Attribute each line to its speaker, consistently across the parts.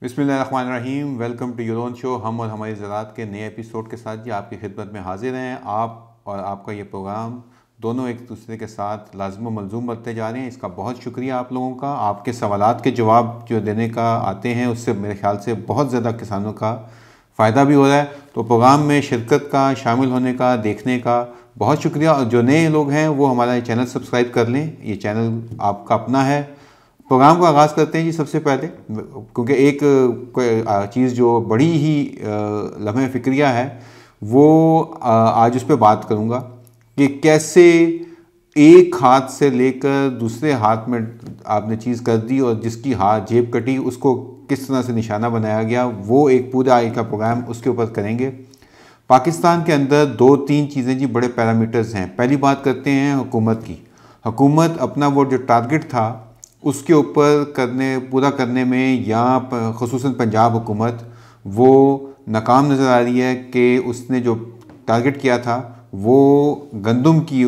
Speaker 1: बिस्मिल्लाहिर्रहमानिर्रहीम। Welcome to your own show. हम और हमारी ज़रात के नए एपिसोड के साथ जी आपकी खिदमत में हाजिर हैं। आप और आपका ये प्रोग्राम दोनों एक दूसरे के साथ लाज़िम व मलज़ूम बनते जा रहे हैं। इसका बहुत शुक्रिया आप लोगों का। आपके सवालात के जवाब जो देने का आते हैं उससे मेरे ख्याल से बहुत ज़्यादा किसानों का फ़ायदा भी हो रहा है। तो प्रोग्राम में शिरकत का, शामिल होने का, देखने का बहुत शुक्रिया। और जो नए लोग हैं वो हमारा चैनल सब्सक्राइब कर लें। ये चैनल आपका अपना है। प्रोग्राम का आगाज़ करते हैं जी। सबसे पहले क्योंकि एक चीज़ जो बड़ी ही लम्हे फ़िक्रिया है वो आज उस पर बात करूँगा कि कैसे एक हाथ से लेकर दूसरे हाथ में आपने चीज़ कर दी और जिसकी हाथ जेब कटी उसको किस तरह से निशाना बनाया गया। वो एक पूरा एक का प्रोग्राम उसके ऊपर करेंगे। पाकिस्तान के अंदर दो तीन चीज़ें जी बड़े पैरामीटर्स हैं। पहली बात करते हैं हुकूमत की। हुकूमत अपना वो जो टारगेट था उसके ऊपर पूरा करने में यहाँ ख़ुसूसन पंजाब हुकूमत वो नाकाम नज़र आ रही है कि उसने जो टारगेट किया था वो गंदम की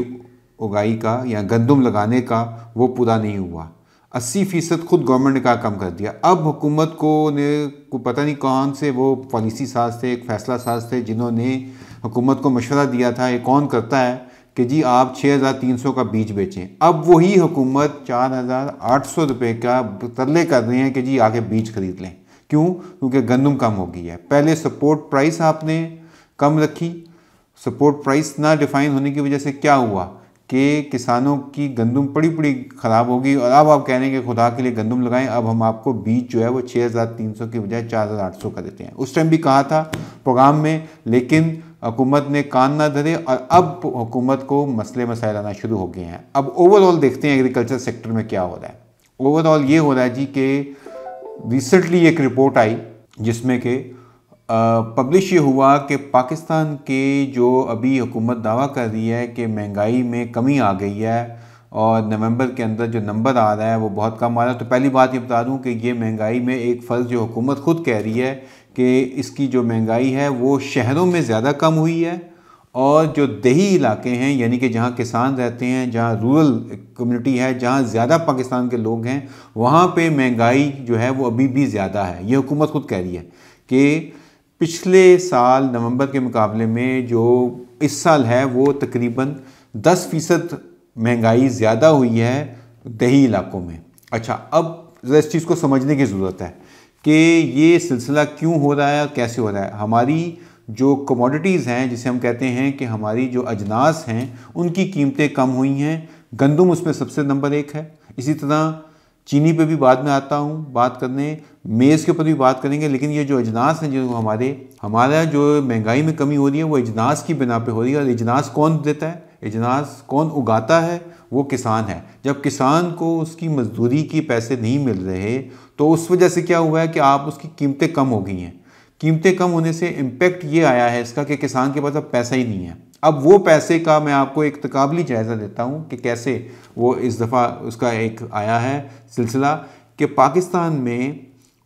Speaker 1: उगाई का या गंदम लगाने का वो पूरा नहीं हुआ। 80% खुद गवर्नमेंट ने कम कर दिया। अब हुकूमत को पता नहीं कौन से वो पॉलिसी साज थे, एक फैसला साज थे जिन्होंने हुकूमत को मशवरा दिया था ये कौन करता है कि जी आप 6300 का बीज बेचें। अब वही हुकूमत 4800 रुपये का तरले कर रहे हैं कि जी आगे बीज खरीद लें। क्यों? क्योंकि गंदम कम हो गई है। पहले सपोर्ट प्राइस आपने कम रखी। सपोर्ट प्राइस ना डिफाइन होने की वजह से क्या हुआ कि किसानों की गंदम पड़ी ख़राब होगी। और अब आप कह रहे हैं कि खुदा के लिए गंदम लगाएं। अब हम आपको बीज जो है वो 6300 की बजाय 4800 का देते हैं। उस टाइम भी कहा था प्रोग्राम में, लेकिन हुकूमत ने कान ना धरे और अब हुकूमत को मसले मसाइल आना शुरू हो गए हैं। अब ओवरऑल देखते हैं एग्रीकल्चर सेक्टर में क्या हो रहा है। ओवरऑल ये हो रहा है जी कि रिसेंटली एक रिपोर्ट आई जिसमें कि पब्लिश ये हुआ कि पाकिस्तान के जो अभी हुकूमत दावा कर रही है कि महंगाई में कमी आ गई है और नवंबर के अंदर जो नंबर आ रहा है वो बहुत कम आ रहा है। तो पहली बात ये बता दूं कि ये महंगाई में एक फ़र्ज़ जो हुकूमत खुद कह रही है कि इसकी जो महंगाई है वो शहरों में ज़्यादा कम हुई है और जो देही इलाके हैं यानी कि जहाँ किसान रहते हैं, जहाँ रूरल कम्युनिटी है, जहाँ ज़्यादा पाकिस्तान के लोग हैं, वहाँ पे महंगाई जो है वो अभी भी ज़्यादा है। ये हुकूमत खुद कह रही है कि पिछले साल नवंबर के मुकाबले में जो इस साल है वो तकरीबन 10% महंगाई ज़्यादा हुई है देही इलाकों में। अच्छा, अब ज़रा इस चीज़ को समझने की ज़रूरत है कि ये सिलसिला क्यों हो रहा है और कैसे हो रहा है। हमारी जो कमोडिटीज़ हैं, जिसे हम कहते हैं कि हमारी जो अजनास हैं, उनकी कीमतें कम हुई हैं। गंदम उसमें सबसे नंबर 1 है। इसी तरह चीनी पे भी बाद में आता हूँ बात करने, मेज़ के ऊपर भी बात करेंगे। लेकिन ये जो अजनास हैं जो हमारा जो महंगाई में कमी हो रही है वो अजनास की बिना पे हो रही है। और अजनास कौन देता है, अजनास कौन उगाता है? वो किसान है। जब किसान को उसकी मजदूरी की पैसे नहीं मिल रहे तो उस वजह से क्या हुआ है कि आप उसकी कीमतें कम हो गई हैं। कीमतें कम होने से इम्पेक्ट ये आया है इसका कि किसान के पास अब पैसा ही नहीं है। अब वो पैसे का मैं आपको एक तकाबली जायज़ा देता हूँ कि कैसे वो इस दफ़ा उसका एक आया है सिलसिला कि पाकिस्तान में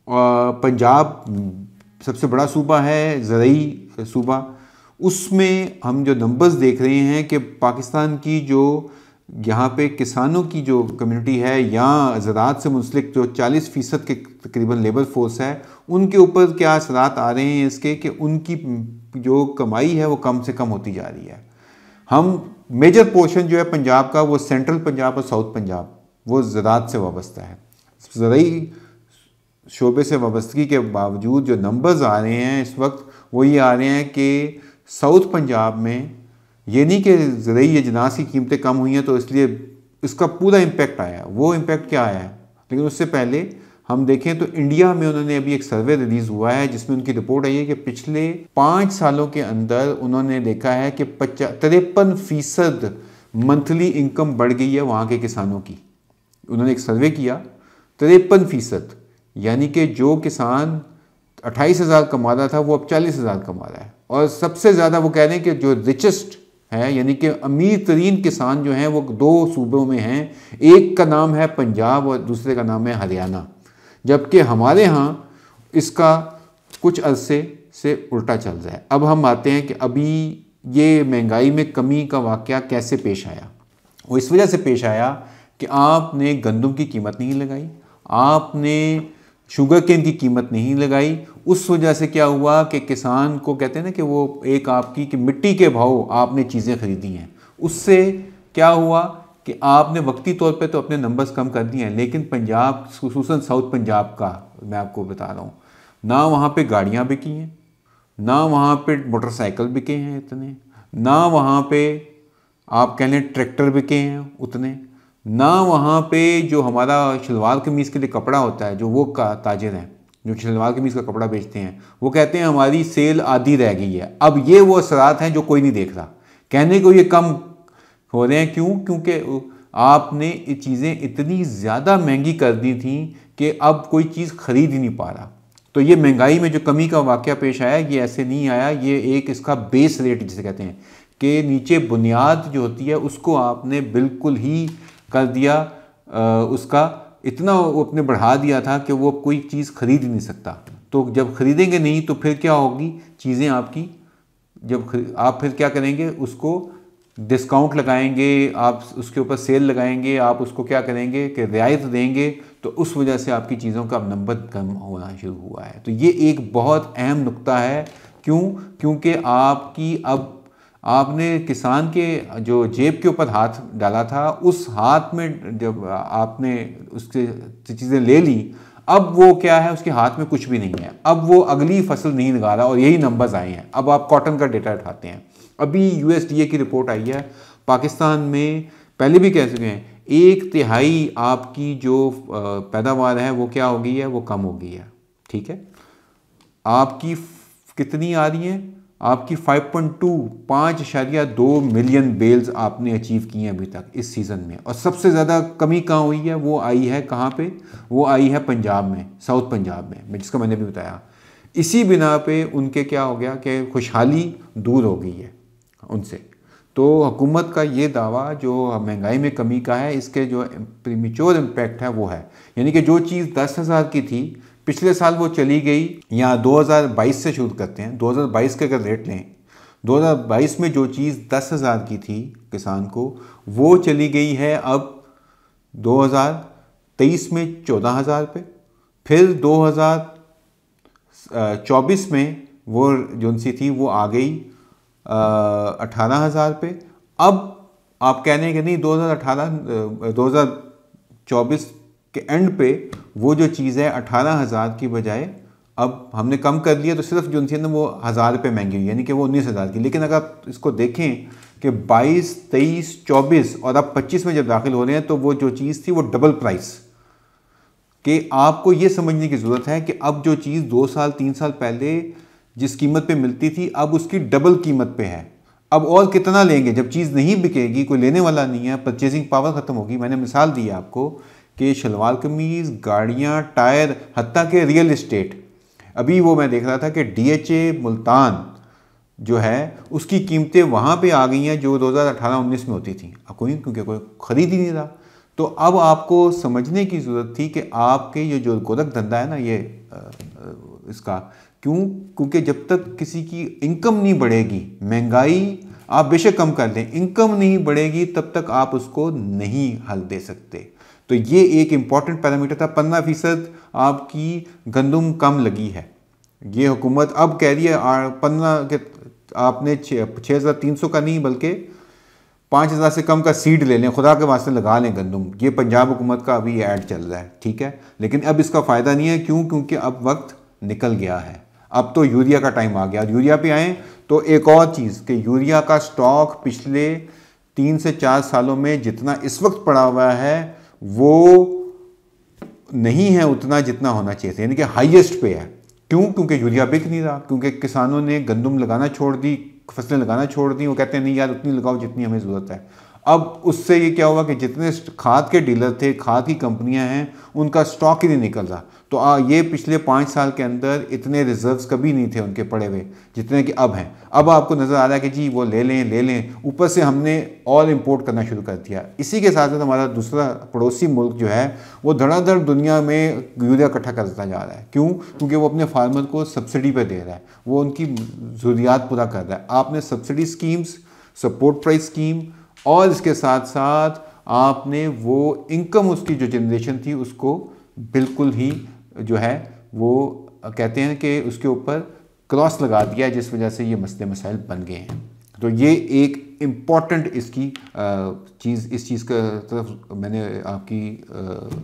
Speaker 1: पंजाब सबसे बड़ा सूबा है, ज़रई सूबा। उसमें हम जो नंबर्स देख रहे हैं कि पाकिस्तान की जो यहाँ पे किसानों की जो कम्युनिटी है या ज़राअत से मुंसलिक जो 40% के तकरीबन लेबर फोर्स है, उनके ऊपर क्या असरात आ रहे हैं इसके कि उनकी जो कमाई है वो कम से कम होती जा रही है। हम मेजर पोर्शन जो है पंजाब का वो सेंट्रल पंजाब और साउथ पंजाब वो ज़राअत से वाबस्ता है। ज़रई शोबे से वाबस्तगी के बावजूद जो नंबर्स आ रहे हैं इस वक्त वो ये आ रहे हैं कि साउथ पंजाब में ये नहीं कि ज़रई अजनास की कीमतें कम हुई हैं तो इसलिए इसका पूरा इम्पेक्ट आया। वो इम्पेक्ट क्या आया है, लेकिन उससे पहले हम देखें तो इंडिया में उन्होंने अभी एक सर्वे रिलीज़ हुआ है जिसमें उनकी रिपोर्ट आई है कि पिछले 5 सालों के अंदर उन्होंने देखा है कि 53% मंथली इनकम बढ़ गई है वहाँ के किसानों की। उन्होंने एक सर्वे किया, 53%, यानी कि जो किसान 28,000 कमा रहा था वो अब 40,000 कमा रहा है। और सबसे ज़्यादा वो कह रहे हैं कि जो रिचेस्ट है यानी कि अमीर तरीन किसान जो हैं वो 2 सूबों में हैं। एक का नाम है पंजाब और दूसरे का नाम है हरियाणा। जबकि हमारे यहाँ इसका कुछ अरसे से उल्टा चल रहा है। अब हम आते हैं कि अभी ये महंगाई में कमी का वाक़या कैसे पेश आया। वो इस वजह से पेश आया कि आपने गंदम की कीमत नहीं लगाई, आपने शुगर केन की कीमत नहीं लगाई। उस वजह से क्या हुआ कि किसान को कहते हैं ना कि वो एक आपकी कि मिट्टी के भाव आपने चीज़ें खरीदी हैं, उससे क्या हुआ कि आपने वक्ती तौर पे तो अपने नंबर्स कम कर दिए हैं, लेकिन पंजाब खुसूसन साउथ पंजाब का मैं आपको बता रहा हूँ, ना वहाँ पे गाड़ियाँ बिकी हैं, ना वहाँ पे मोटरसाइकिल बिके हैं इतने, ना वहाँ पे आप कह लें ट्रैक्टर बिके हैं उतने, ना वहाँ पे जो हमारा शलवार कमीज़ के लिए कपड़ा होता है, जो वो का ताजिर हैं जो शलवार कमीज़ का कपड़ा बेचते हैं, वो कहते हैं हमारी सेल आधी रह गई है। अब ये वो असरात हैं जो कोई नहीं देख रहा, कहने को ये कम हो रहे हैं। क्यों? क्योंकि आपने ये चीज़ें इतनी ज़्यादा महंगी कर दी थी कि अब कोई चीज़ खरीद ही नहीं पा रहा। तो ये महंगाई में जो कमी का वाक़या पेश आया, ये ऐसे नहीं आया, ये एक इसका बेस रेट जिसे कहते हैं कि नीचे बुनियाद जो होती है उसको आपने बिल्कुल ही कर दिया, उसका इतना वो अपने बढ़ा दिया था कि वो कोई चीज़ खरीद ही नहीं सकता। तो जब खरीदेंगे नहीं तो फिर क्या होगी चीज़ें आपकी, जब आप फिर क्या करेंगे, उसको डिस्काउंट लगाएंगे, आप उसके ऊपर सेल लगाएंगे, आप उसको क्या करेंगे कि रियायत देंगे, तो उस वजह से आपकी चीज़ों का नंबर कम होना शुरू हुआ है। तो ये एक बहुत अहम नुक्ता है। क्यों? क्योंकि आपकी अब आपने किसान के जो जेब के ऊपर हाथ डाला था, उस हाथ में जब आपने उससे चीज़ें ले ली, अब वो क्या है, उसके हाथ में कुछ भी नहीं है, अब वो अगली फसल नहीं लगा रहा और यही नंबर्स आए हैं। अब आप कॉटन का डेटा उठाते हैं, अभी यूएसडीए की रिपोर्ट आई है, पाकिस्तान में पहले भी कह चुके हैं 1/3 आपकी जो पैदावार है वो क्या हो गई है, वो कम हो गई है। ठीक है, आपकी कितनी आ रही है, आपकी 5.2 मिलियन बेल्स आपने अचीव की हैं अभी तक इस सीज़न में। और सबसे ज़्यादा कमी कहाँ हुई है, वो आई है कहाँ पे, वो आई है पंजाब में, साउथ पंजाब में, जिसका मैंने भी बताया। इसी बिना पे उनके क्या हो गया कि खुशहाली दूर हो गई है उनसे। तो हुकूमत का ये दावा जो महंगाई में कमी का है, इसके जो प्रीमेच्योर इम्पैक्ट है वो है, यानी कि जो चीज़ 10,000 की थी पिछले साल वो चली गई, या 2022 से शुरू करते हैं, 2022 के अगर रेट लें, 2022 में जो चीज़ 10,000 की थी किसान को, वो चली गई है अब 2023 में 14,000 पे, फिर 2024 में वो जो सी थी वो आ गई 18,000 पे। अब आप कह रहे हैं कि नहीं, 2024 के एंड पे वो जो चीज़ है 18,000 की बजाय अब हमने कम कर लिया, तो सिर्फ जो थी ना वो 1,000 रुपये महंगी हुई, यानी कि वो 19,000 की। लेकिन अगर आप इसको देखें कि 22, 23, 24 और अब 25 में जब दाखिल हो रहे हैं, तो वो जो चीज़ थी वो डबल प्राइस कि आपको ये समझने की ज़रूरत है कि अब जो चीज़ 2 साल 3 साल पहले जिस कीमत पे मिलती थी, अब उसकी डबल कीमत पे है। अब और कितना लेंगे, जब चीज़ नहीं बिकेगी, कोई लेने वाला नहीं है, परचेजिंग पावर ख़त्म होगी। मैंने मिसाल दी है आपको कि शलवार कमीज़, गाड़ियाँ, टायर, हत्ता के रियल इस्टेट, अभी वो मैं देख रहा था कि DHA मुल्तान जो है उसकी कीमतें वहाँ पे आ गई हैं जो 2018-19 में होती थी। अब कोई, क्योंकि कोई ख़रीद ही नहीं रहा। तो अब आपको समझने की ज़रूरत थी कि आपके ये जो गोरख धंधा है ना, ये इसका क्यों, क्योंकि जब तक किसी की इनकम नहीं बढ़ेगी, महंगाई आप बेशक कम कर दें, इनकम नहीं बढ़ेगी, तब तक आप उसको नहीं हल दे सकते। तो ये एक इम्पॉर्टेंट पैरामीटर था। 15% आपकी गंदम कम लगी है, ये हुकूमत अब कह रही है 15 के आपने 6,300 का नहीं बल्कि 5,000 से कम का सीड ले लें, खुदा के वास्ते लगा लें गंदम। ये पंजाब हुकूमत का अभी ऐड चल रहा है, ठीक है, लेकिन अब इसका फ़ायदा नहीं है। क्यों? क्योंकि अब वक्त निकल गया है, अब तो यूरिया का टाइम आ गया। यूरिया पे आएँ तो एक और चीज़ कि यूरिया का स्टॉक पिछले 3 से 4 सालों में जितना इस वक्त पड़ा हुआ है वो नहीं है उतना जितना होना चाहिए था, यानी कि हाईएस्ट पे है। क्यों? क्योंकि यूरिया बिक नहीं रहा, क्योंकि किसानों ने गंदम लगाना छोड़ दी, फसलें लगाना छोड़ दी। वो कहते हैं नहीं यार, उतनी लगाओ जितनी हमें ज़रूरत है। अब उससे ये क्या हुआ कि जितने खाद के डीलर थे, खाद की कंपनियां हैं, उनका स्टॉक ही नहीं निकल रहा। तो ये पिछले 5 साल के अंदर इतने रिजर्व्स कभी नहीं थे उनके पड़े हुए जितने कि अब हैं। अब आपको नज़र आ रहा है कि जी वो ले लें, ऊपर से हमने और इम्पोर्ट करना शुरू कर दिया। इसी के साथ साथ हमारा दूसरा पड़ोसी मुल्क जो है वो धड़ाधड़ दुनिया में यूरिया इकट्ठा करता जा रहा है। क्यों? क्योंकि वो अपने फार्मर को सब्सिडी पर दे रहा है, वो उनकी ज़रूरियात पूरा कर रहा है। आपने subsidy schemes, support price scheme, और इसके साथ साथ आपने वो इनकम उसकी जो जनरेशन थी उसको बिल्कुल ही जो है वो कहते हैं कि उसके ऊपर क्रॉस लगा दिया है, जिस वजह से ये मसले मसाइल बन गए हैं। तो ये एक इम्पॉर्टेंट इसकी इस चीज़ का तरफ मैंने आपकी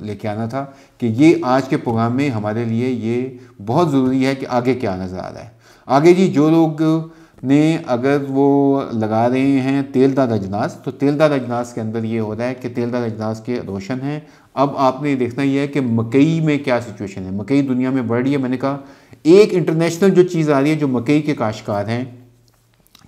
Speaker 1: लेके आना था कि ये आज के प्रोग्राम में हमारे लिए ये बहुत ज़रूरी है कि आगे क्या नज़र आ रहा है। आगे जी जो लोग ने अगर वो लगा रहे हैं तेलदार अजनास, तो तेलदार अजनास के अंदर ये हो रहा है कि तेलदार अजनास के रोशन हैं। अब आपने देखना ये है कि मकई में क्या सिचुएशन है। मकई दुनिया में बढ़ रही है। मैंने कहा एक इंटरनेशनल जो चीज़ आ रही है जो मकई के काश्तकार हैं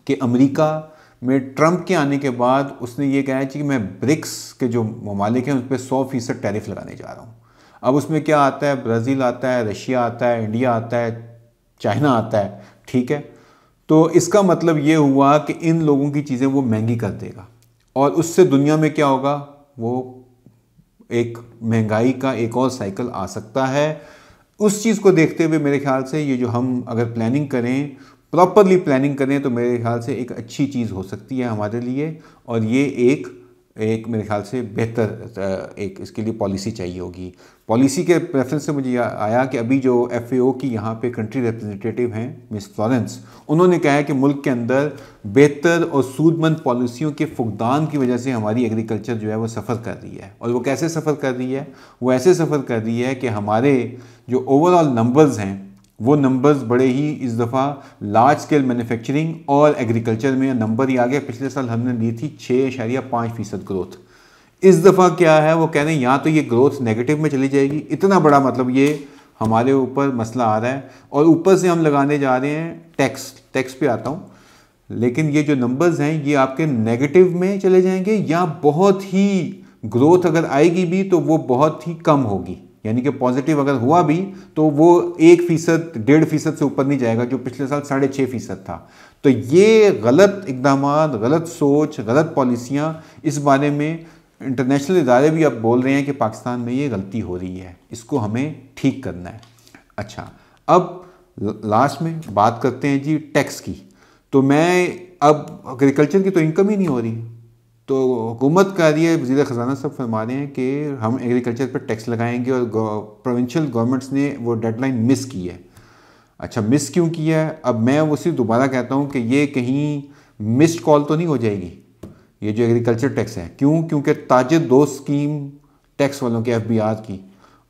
Speaker 1: कि अमेरिका में ट्रंप के आने के बाद उसने ये कहा है कि मैं ब्रिक्स के जो ममालिक हैं उस पर 100% टैरिफ लगाने जा रहा हूँ। अब उसमें क्या आता है, ब्राज़ील आता है, रशिया आता है, इंडिया आता है, चाइना आता है, ठीक है। तो इसका मतलब ये हुआ कि इन लोगों की चीज़ें वो महंगी कर देगा और उससे दुनिया में क्या होगा, वो एक महंगाई का एक और साइकिल आ सकता है। उस चीज़ को देखते हुए मेरे ख्याल से ये जो हम अगर प्लानिंग करें, प्रॉपरली प्लानिंग करें, तो मेरे ख्याल से एक अच्छी चीज़ हो सकती है हमारे लिए। और ये एक मेरे ख्याल से बेहतर एक इसके लिए पॉलिसी चाहिए होगी। पॉलिसी के प्रेफरेंस से मुझे आया कि अभी जो FAO की यहाँ पे कंट्री रिप्रेजेंटेटिव हैं मिस फ्लोरेंस, उन्होंने कहा है कि मुल्क के अंदर बेहतर और सूदमंद पॉलिसियों के फुकदान की वजह से हमारी एग्रीकल्चर जो है वो सफ़र कर रही है। और वो कैसे सफ़र कर रही है, वो ऐसे सफ़र कर रही है कि हमारे जो ओवरऑल नंबर्स हैं वो नंबर्स बड़े ही इस दफ़ा लार्ज स्केल मैन्युफैक्चरिंग और एग्रीकल्चर में नंबर ही आ गया। पिछले साल हमने ली थी 6.5% ग्रोथ। इस दफ़ा क्या है, वो कह रहे हैं यहाँ तो ये ग्रोथ नेगेटिव में चली जाएगी। इतना बड़ा मतलब ये हमारे ऊपर मसला आ रहा है। और ऊपर से हम लगाने जा रहे हैं टैक्स पे आता हूँ, लेकिन ये जो नंबर्स हैं ये आपके नेगेटिव में चले जाएंगे या बहुत ही ग्रोथ अगर आएगी भी तो वो बहुत ही कम होगी। यानी कि पॉजिटिव अगर हुआ भी तो वो 1%, 1.5% से ऊपर नहीं जाएगा, जो पिछले साल 6.5% था। तो ये गलत इकदाम, गलत सोच, गलत पॉलिसियाँ, इस बारे में इंटरनेशनल इदारे भी अब बोल रहे हैं कि पाकिस्तान में ये गलती हो रही है, इसको हमें ठीक करना है। अच्छा, अब लास्ट में बात करते हैं जी टैक्स की। तो अब एग्रीकल्चर की तो इनकम ही नहीं हो रही, तो हुकूमत का ये वज़ीर ख़जाना सब फरमा रहे हैं कि हम एग्रीकल्चर पर टैक्स लगाएंगे और प्रोविंशियल गवर्नमेंट्स ने वो डेडलाइन मिस की है। अच्छा, मिस क्यों किया है? अब मैं उसी दोबारा कहता हूँ कि ये कहीं मिस्ड कॉल तो नहीं हो जाएगी ये जो एग्रीकल्चर टैक्स है। क्यों? क्योंकि ताजिर दोस्त स्कीम टैक्स वालों के FBR की,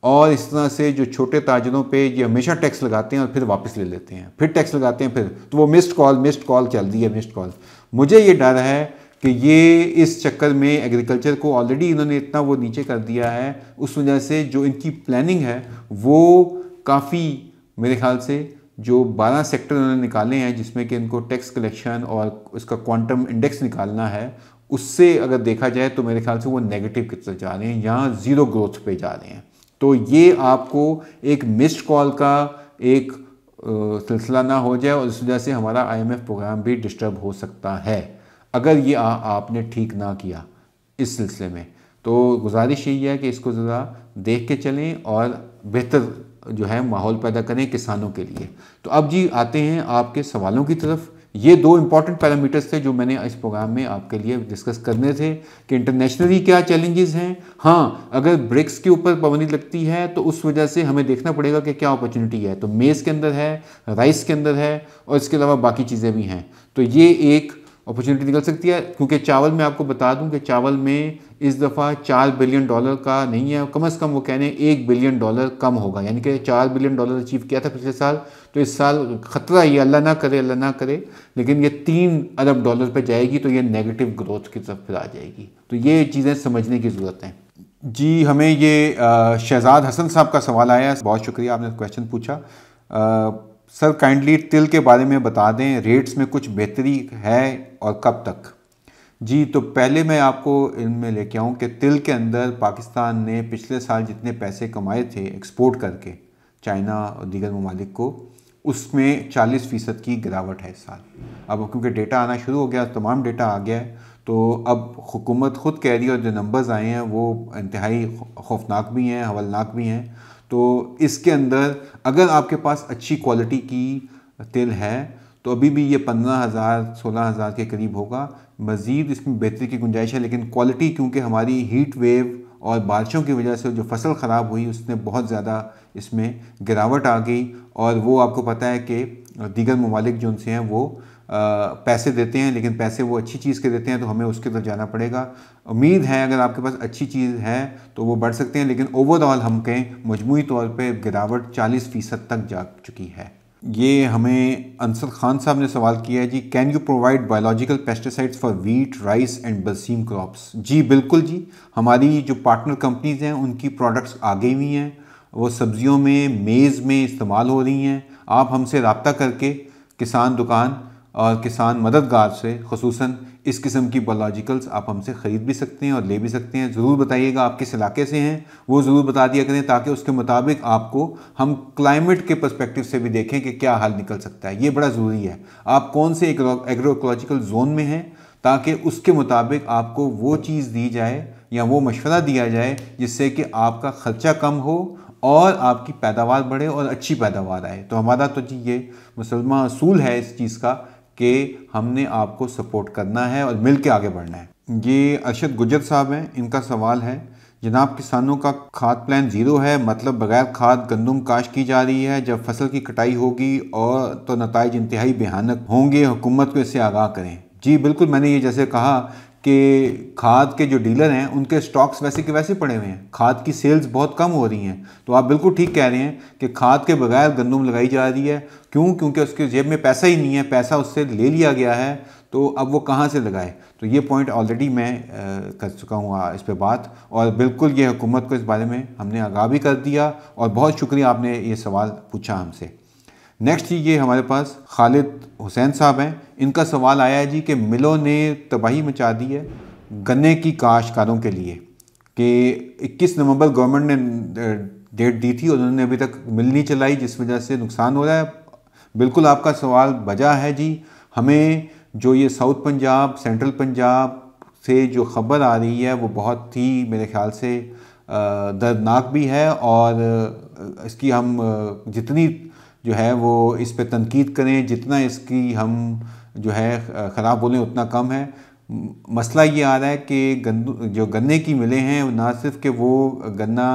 Speaker 1: और इस तरह से जो छोटे ताजरों पे ये हमेशा टैक्स लगाते हैं और फिर वापस ले लेते हैं, फिर टैक्स लगाते हैं, फिर तो वो मिस्ड कॉल चल रही है, मिस्ड कॉल। मुझे ये डर है कि ये इस चक्कर में एग्रीकल्चर को ऑलरेडी इन्होंने इतना वो नीचे कर दिया है, उस वजह से जो इनकी प्लानिंग है वो काफ़ी, मेरे ख्याल से जो 12 सेक्टर उन्होंने निकाले हैं जिसमें कि इनको टैक्स कलेक्शन और उसका क्वांटम इंडेक्स निकालना है, उससे अगर देखा जाए तो मेरे ख्याल से वो नेगेटिव की तरफ जा रहे हैं, यहाँ ज़ीरो ग्रोथ पे जा रहे हैं। तो ये आपको एक मिस्ड कॉल का एक सिलसिला ना हो जाए और इस वजह से हमारा IMF प्रोग्राम भी डिस्टर्ब हो सकता है अगर ये आपने ठीक ना किया इस सिलसिले में। तो गुजारिश यही है कि इसको ज़रा देख के चलें और बेहतर जो है माहौल पैदा करें किसानों के लिए। तो अब जी आते हैं आपके सवालों की तरफ। ये 2 इंपॉर्टेंट पैरामीटर्स थे जो मैंने इस प्रोग्राम में आपके लिए डिस्कस करने थे कि इंटरनेशनली क्या चैलेंजेस हैं। हाँ, अगर ब्रिक्स के ऊपर पाबंदी लगती है तो उस वजह से हमें देखना पड़ेगा कि क्या अपॉर्चुनिटी है। तो मेज़ के अंदर है, राइस के अंदर है और इसके अलावा बाकी चीज़ें भी हैं। तो ये एक अपॉर्चुनिटी निकल सकती है, क्योंकि चावल में आपको बता दूं कि चावल में इस दफ़ा $4 बिलियन का नहीं है, कम से कम वो कहने $1 बिलियन कम होगा। यानी कि $4 बिलियन अचीव किया था पिछले साल, तो इस साल ख़तरा, ये अल्लाह ना करे, लेकिन ये $3 अरब पे जाएगी, तो ये नेगेटिव ग्रोथ की तरफ फिर आ जाएगी। तो ये चीज़ें समझने की ज़रूरत है जी। हमें ये शहजाद हसन साहब का सवाल आया, बहुत शुक्रिया आपने क्वेश्चन पूछा। सर काइंडली तिल के बारे में बता दें, रेट्स में कुछ बेहतरी है और कब तक? जी, तो पहले मैं आपको इनमें लेके आऊँ कि तिल के अंदर पाकिस्तान ने पिछले साल जितने पैसे कमाए थे एक्सपोर्ट करके चाइना और दीगर ममालिक को, उसमें 40% की गिरावट है इस साल। अब क्योंकि डेटा आना शुरू हो गया, तमाम डेटा आ गया है, तो अब हुकूमत ख़ुद कह रही है और जो नंबर्स आए हैं वो इंतहाई खौफनाक भी हैं, हवलनाक भी हैं। तो इसके अंदर अगर आपके पास अच्छी क्वालिटी की तिल है तो अभी भी ये 15,000 16,000 के करीब होगा। मज़ीद इसमें बेहतरी की गुंजाइश है, लेकिन क्वालिटी क्योंकि हमारी हीट वेव और बारिशों की वजह से जो फसल ख़राब हुई उसने बहुत ज़्यादा इसमें गिरावट आ गई। और वो आपको पता है कि दीगर ममालिक जो उनसे हैं वो पैसे देते हैं, लेकिन पैसे वो अच्छी चीज़ के देते हैं तो हमें उसकी तरफ जाना पड़ेगा। उम्मीद है अगर आपके पास अच्छी चीज़ है तो वो बढ़ सकते हैं, लेकिन ओवरऑल हम कहें मजमूई तौर पे गिरावट 40% तक जा चुकी है। ये हमें अंसर खान साहब ने सवाल किया है जी, can you provide biological pesticides for wheat, rice and barseem crops. जी बिल्कुल जी, हमारी जो पार्टनर कंपनीज़ हैं उनकी प्रोडक्ट्स आ गई हुई हैं, वो सब्जियों में, मेज़ में इस्तेमाल हो रही हैं। आप हमसे रब्ता करके किसान दुकान और किसान मददगार से खुसूसन इस किस्म की बायोलॉजिकल्स आप हमसे ख़रीद भी सकते हैं और ले भी सकते हैं। ज़रूर बताइएगा आप किस इलाके से हैं, वो ज़रूर बता दिया करें ताकि उसके मुताबिक आपको हम क्लाइमेट के पर्सपेक्टिव से भी देखें कि क्या हल निकल सकता है। ये बड़ा ज़रूरी है, आप कौन से एग्रो इकोलॉजिकल जोन में हैं, ताकि उसके मुताबिक आपको वो चीज़ दी जाए या वो मशवरा दिया जाए जिससे कि आपका ख़र्चा कम हो और आपकी पैदावार बढ़े और अच्छी पैदावार आए। तो हमारा तो जी ये मुसलमान असूल है इस चीज़ का कि हमने आपको सपोर्ट करना है और मिल के आगे बढ़ना है। ये अरशद गुजर साहब हैं, इनका सवाल है, जनाब किसानों का खाद प्लान ज़ीरो है, मतलब बगैर खाद गंदम काश्त की जा रही है, जब फसल की कटाई होगी और तो नताइज इंतहाई भयानक होंगे, हुकूमत को इससे आगाह करें। जी बिल्कुल, मैंने ये जैसे कहा कि खाद के जो डीलर हैं उनके स्टॉक्स वैसे के वैसे पड़े हुए हैं, खाद की सेल्स बहुत कम हो रही हैं। तो आप बिल्कुल ठीक कह रहे हैं कि खाद के बगैर गंदम लगाई जा रही है। क्यों? क्योंकि उसके जेब में पैसा ही नहीं है, पैसा उससे ले लिया गया है, तो अब वो कहाँ से लगाए। तो ये पॉइंट ऑलरेडी मैं कर चुका हूँ इस पर बात, और बिल्कुल ये हुकूमत को इस बारे में हमने आगाह भी कर दिया, और बहुत शुक्रिया आपने ये सवाल पूछा हमसे। नेक्स्ट ये हमारे पास खालिद हुसैन साहब हैं, इनका सवाल आया है जी कि मिलों ने तबाही मचा दी है गन्ने की काश्तकारों के लिए, कि 21 नवंबर गवर्नमेंट ने डेट दी थी और उन्होंने अभी तक मिल नहीं चलाई, जिस वजह से नुकसान हो रहा है। बिल्कुल आपका सवाल बजा है जी। हमें जो ये साउथ पंजाब, सेंट्रल पंजाब से जो ख़बर आ रही है वो बहुत ही मेरे ख्याल से दर्दनाक भी है, और इसकी हम जितनी जो है वो इस पे तनकीद करें, जितना इसकी हम जो है ख़राब बोलें उतना कम है। मसला ये आ रहा है कि जो गन्ने की मिलें हैं, ना सिर्फ कि वो गन्ना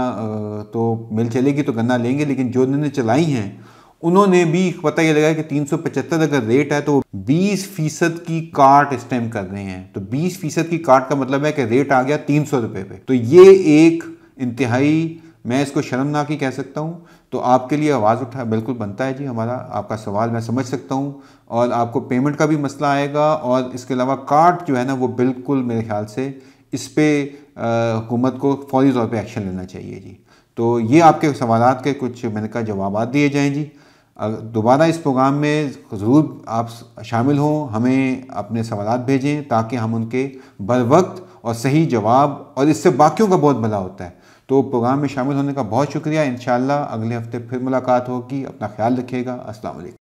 Speaker 1: तो मिल चलेगी तो गन्ना लेंगे, लेकिन जो उन्होंने चलाई हैं उन्होंने भी पता ये लगा कि 375 अगर रेट है तो 20% की काट इस टाइम कर रहे हैं। तो 20% की काट का मतलब है कि रेट आ गया 300 रुपये पे। तो ये एक इंतहाई, मैं इसको शर्मनाक ही कह सकता हूँ। तो आपके लिए आवाज़ उठा बिल्कुल बनता है जी हमारा। आपका सवाल मैं समझ सकता हूँ, और आपको पेमेंट का भी मसला आएगा, और इसके अलावा काट जो है ना वो बिल्कुल मेरे ख्याल से इस पर हुकूमत को फौरी तौर पे एक्शन लेना चाहिए जी। तो ये आपके सवालात के कुछ मैंने कहा जवाबात दिए जाएँ जी। दोबारा इस प्रोग्राम में ज़रूर आप शामिल हों, हमें अपने सवालात भेजें ताकि हम उनके बर वक्त और सही जवाब, और इससे बाकियों का बहुत भला होता है। तो प्रोग्राम में शामिल होने का बहुत शुक्रिया। इंशाअल्लाह अगले हफ्ते फिर मुलाकात होगी। अपना ख्याल रखिएगा। अस्सलाम वालेकुम।